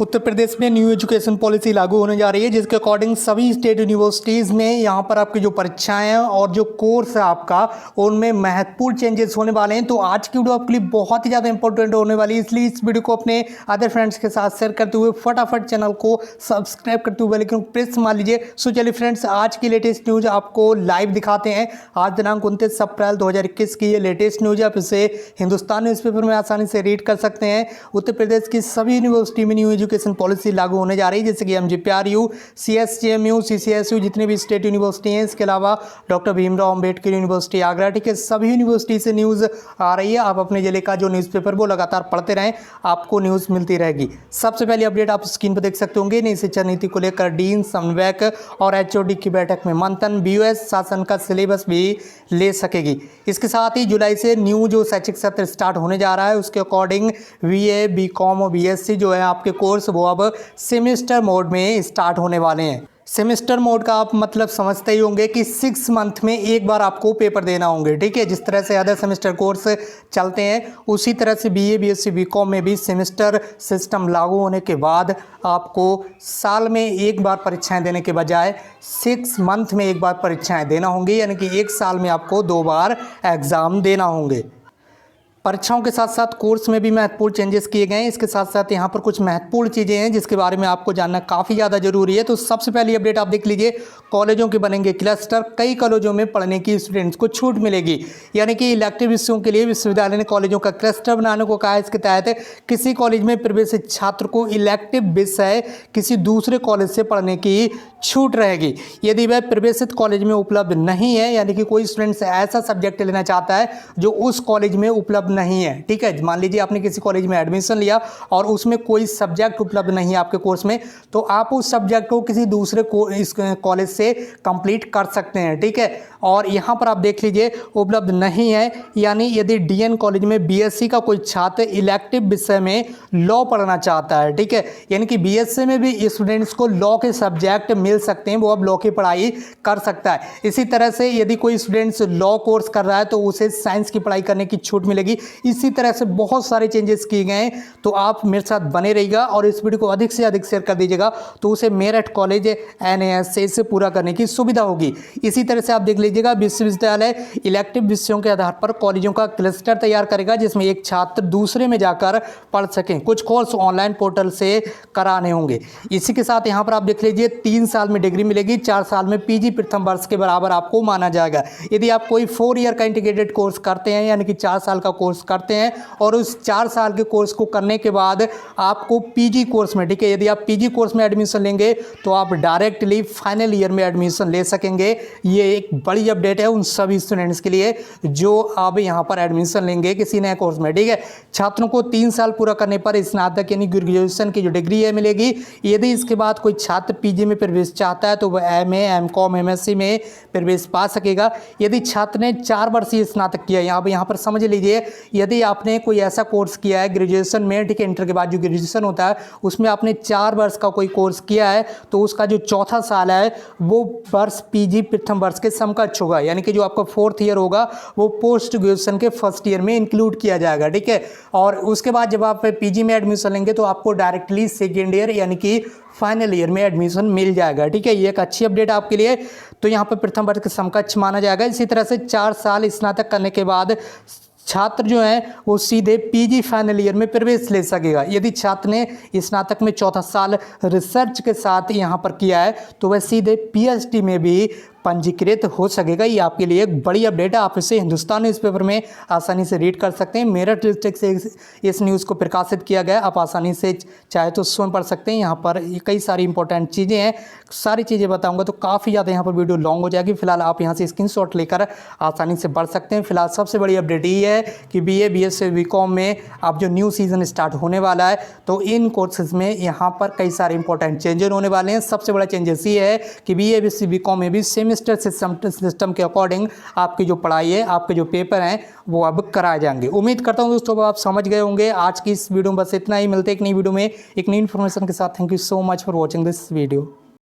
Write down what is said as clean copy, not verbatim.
उत्तर प्रदेश में new education policy लागू होने जा रही है, जिसके अकॉर्डिंग सभी स्टेट यूनिवर्सिटीज़ में यहाँ पर आपकी जो परीक्षाएं हैं और जो कोर्स है आपका उनमें महत्वपूर्ण चेंजेस होने वाले हैं। तो आज की वीडियो आपके लिए बहुत ही ज़्यादा इंपॉर्टेंट होने वाली है, इसलिए इस वीडियो को अपने अदर फ्रेंड्स के साथ शेयर करते हुए फटाफट चैनल को सब्सक्राइब करते हुए लेकिन प्रेस मार लीजिए। सो चलिए फ्रेंड्स, आज की लेटेस्ट न्यूज़ आपको लाइव दिखाते हैं। आज दिनांक 29 अप्रैल 2021 की ये लेटेस्ट न्यूज़, आप इसे हिंदुस्तान न्यूज़पेपर में आसानी से रीड कर सकते हैं। उत्तर प्रदेश की सभी यूनिवर्सिटी में न्यू एजुकेशन पॉलिसी लागू होने जा रही है, जैसे कि MGPRU, CSJMU, CCSU, जितने भी स्टेट यूनिवर्सिटी हैं। इसके अलावा डॉक्टर भीमराव अंबेडकर यूनिवर्सिटी आगरा, ठीक है, सभी यूनिवर्सिटी से न्यूज़ आ रही है। आप अपने जिले का जो न्यूज़पेपर वो लगातार पढ़ते रहें, आपको न्यूज़ मिलती रहेगी। सबसे पहले अपडेट आप स्क्रीन पर देख सकते होंगे। नई शिक्षा नीति को लेकर डीन, समन्वयक और HOD की बैठक में मंथन। BOS शासन का सिलेबस भी ले सकेगी। इसके साथ ही जुलाई से न्यू जो शैक्षिक सत्र स्टार्ट होने जा रहा है, उसके अकॉर्डिंग VA, BCom और BSc जो है आपके कोर्स वो अब सेमेस्टर मोड में स्टार्ट होने वाले हैं। सेमेस्टर मोड का आप मतलब समझते ही होंगे कि 6 मंथ में एक बार आपको पेपर देना होंगे, ठीक है। जिस तरह से अदर सेमेस्टर कोर्स चलते हैं उसी तरह से BA, BSc, BCom में भी सेमेस्टर सिस्टम लागू होने के बाद आपको साल में एक बार परीक्षाएं देने के बजाय 6 मंथ में एक बार परीक्षाएं देना होंगी, यानी कि एक साल में आपको 2 बार एग्ज़ाम देना होंगे। परीक्षाओं के साथ साथ कोर्स में भी महत्वपूर्ण चेंजेस किए गए हैं। इसके साथ साथ यहाँ पर कुछ महत्वपूर्ण चीज़ें हैं जिसके बारे में आपको जानना काफ़ी ज़्यादा जरूरी है। तो सबसे पहली अपडेट आप देख लीजिए, कॉलेजों के बनेंगे क्लस्टर। कई कॉलेजों में पढ़ने की स्टूडेंट्स को छूट मिलेगी, यानी कि इलेक्टिव विषयों के लिए विश्वविद्यालय ने कॉलेजों का क्लस्टर बनाने को कहा है। इसके तहत किसी कॉलेज में प्रवेशित छात्र को इलेक्टिव विषय किसी दूसरे कॉलेज से पढ़ने की छूट रहेगी यदि वह प्रवेशित कॉलेज में उपलब्ध नहीं है, यानी कि कोई स्टूडेंट्स ऐसा सब्जेक्ट लेना चाहता है जो उस कॉलेज में उपलब्ध नहीं है, ठीक है। मान लीजिए आपने किसी कॉलेज में एडमिशन लिया और उसमें कोई सब्जेक्ट उपलब्ध नहीं है आपके कोर्स में, तो आप उस सब्जेक्ट को किसी दूसरे इस कॉलेज से कंप्लीट कर सकते हैं, ठीक है। और यहाँ पर आप देख लीजिए उपलब्ध नहीं है, यानी यदि DN कॉलेज में BSc का कोई छात्र इलेक्टिव विषय में लॉ पढ़ना चाहता है, ठीक है, यानी कि BSc में भी स्टूडेंट्स को लॉ के सब्जेक्ट मिल सकते हैं, वो अब लॉ की पढ़ाई कर सकता है। इसी तरह से यदि कोई स्टूडेंट्स लॉ कोर्स कर रहा है तो उसे साइंस की पढ़ाई करने की छूट मिलेगी। इसी तरह से बहुत सारे चेंजेस किए गए हैं, तो आप मेरे साथ बने रहिएगा और इस वीडियो को अधिक से अधिक शेयर कर दीजिएगा, तो उसे मेरठ कॉलेज NAS से पूरा करने की सुविधा होगी। इसी तरह से आप देख लीजिएगा, विश्वविद्यालय इलेक्टिव विषयों के आधार पर कॉलेजों का क्लस्टर तैयार करेगा, जिसमें एक छात्र दूसरे में जाकर पढ़ सकें। कुछ कोर्स ऑनलाइन पोर्टल से कराने होंगे। इसी के साथ यहाँ पर आप देख लीजिए, 3 साल में डिग्री मिलेगी, 4 साल में PG प्रथम वर्ष के बराबर आपको माना जाएगा। यदि आप कोई 4 ईयर का इंटीग्रेटेड कोर्स करते हैं, यानी कि 4 साल का कोर्स करते हैं और उस 4 साल के कोर्स को करने के बाद आपको PG कोर्स में, ठीक है, यदि आप PG कोर्स में एडमिशन लेंगे तो आप डायरेक्टली फाइनल ईयर में एडमिशन ले सकेंगे। ये एक बड़ी अपडेट है उन सभी स्टूडेंट्स के लिए जो अब यहाँ पर एडमिशन लेंगे किसी नए कोर्स में, ठीक है। छात्रों को 3 साल पूरा करने पर स्नातक यानी ग्रेजुएशन की जो डिग्री है मिलेगी। यदि इसके बाद कोई छात्र PG में प्रवेश चाहता है तो वह MA, MCom, MSc में प्रवेश पा सकेगा। यदि छात्र ने 4 वर्षीय स्नातक किया, यहाँ पर समझ लीजिए, यदि आपने कोई ऐसा कोर्स किया है ग्रेजुएशन में, ठीक है, इंटर के बाद जो ग्रेजुएशन होता है उसमें आपने 4 वर्ष का कोई कोर्स किया है, तो उसका जो चौथा साल है वो वर्ष PG प्रथम वर्ष के समकक्ष होगा, यानी कि जो आपका 4th ईयर होगा वो पोस्ट ग्रेजुएशन के 1st ईयर में इंक्लूड किया जाएगा, ठीक है। और उसके बाद जब आप PG में एडमिशन लेंगे तो आपको डायरेक्टली 2nd ईयर यानी कि फाइनल ईयर में एडमिशन मिल जाएगा, ठीक है। ये एक अच्छी अपडेट आपके लिए, तो यहाँ पर प्रथम वर्ष के समकक्ष माना जाएगा। इसी तरह से 4 साल स्नातक करने के बाद छात्र जो है वो सीधे PG फाइनल ईयर में प्रवेश ले सकेगा। यदि छात्र ने स्नातक में चौथा साल रिसर्च के साथ यहाँ पर किया है तो वह सीधे PhD में भी पंजीकृत हो सकेगा। ये आपके लिए एक बड़ी अपडेट है, आप इसे हिंदुस्तान न्यूज़पेपर में आसानी से रीड कर सकते हैं। मेरठ डिस्ट्रिक्ट से इस न्यूज़ को प्रकाशित किया गया, आप आसानी से चाहे तो स्वयं पढ़ सकते हैं। यहाँ पर कई सारी इंपॉर्टेंट चीज़ें हैं, सारी चीज़ें बताऊंगा तो काफ़ी ज़्यादा यहाँ पर वीडियो लॉन्ग हो जाएगी। फिलहाल आप यहाँ से स्क्रीनशॉट लेकर आसानी से पढ़ सकते हैं। फिलहाल सबसे बड़ी अपडेट ये है कि BA, BSc, BCom में अब जो न्यू सीजन स्टार्ट होने वाला है तो इन कोर्सेज में यहाँ पर कई सारे इंपॉर्टेंट चेंजेस होने वाले हैं। सबसे बड़ा चेंजेस ये है कि BA, BSc, BCom में भी सेमेस्टर सिस्टम के अकॉर्डिंग आपकी जो पढ़ाई है, आपके जो पेपर हैं वो अब कराए जाएंगे। उम्मीद करता हूं दोस्तों आप समझ गए होंगे। आज की इस वीडियो में बस इतना ही, मिलते एक नई वीडियो में एक नई इन्फॉर्मेशन के साथ। Thank you so much for watching this video.